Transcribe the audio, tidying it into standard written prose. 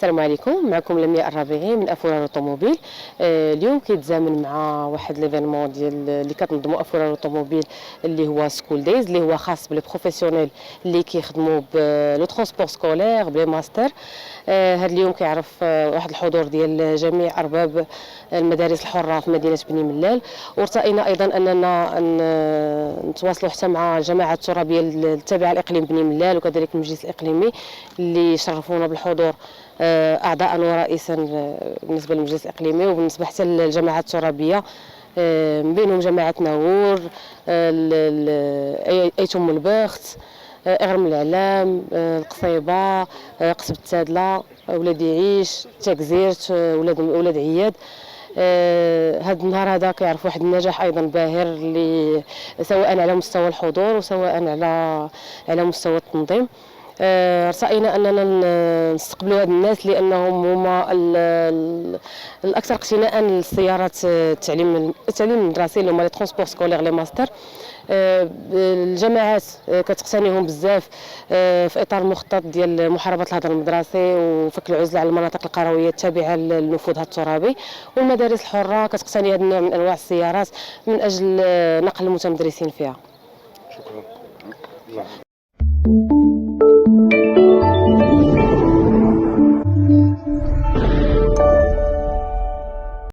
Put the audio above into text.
السلام عليكم، معكم لمياء الربيعي من افورا اوتوموبيل. اليوم كيتزامن مع واحد ليفينمون ديال اللي كتنظموا افورا اوتوموبيل اللي هو سكول دايز، اللي هو خاص بالبروفيسيونيل اللي كيخدموا بلو ترونسبور سكولير بلي ماستر. هذا اليوم كيعرف واحد الحضور ديال جميع ارباب المدارس الحره في مدينه بني ملال، وارتئينا ايضا اننا نتواصلوا حتى مع الجماعه الترابيه التابعه لاقليم بني ملال وكذلك المجلس الاقليمي اللي شرفونا بالحضور اعضاء ورئيسا بالنسبه للمجلس الاقليمي، وبالنسبه حتى للجماعات الترابيه من بينهم جماعه ناور، ايتم البخت، اغرم الاعلام، القصيبه، قصب التادله، ولاد يعيش، تاكزيرت، ولاد عياد. هذا النهار هذا كيعرف واحد النجاح ايضا باهر اللي سواء على مستوى الحضور وسواء على مستوى التنظيم. رأينا اننا نستقبلوا هاد الناس لانهم هما الاكثر اقتناء للسيارات التعليم المدرسي اللي هما لي ترونسبور سكولير لي ماستر. الجماعات كتقتنيهم بزاف في اطار المخطط ديال محاربه الهدر المدرسي وفك العزله على المناطق القرويه التابعه للنفوذ الترابي، والمدارس الحره كتقتني هذا النوع من انواع السيارات من اجل نقل المتمدرسين فيها. شكرا.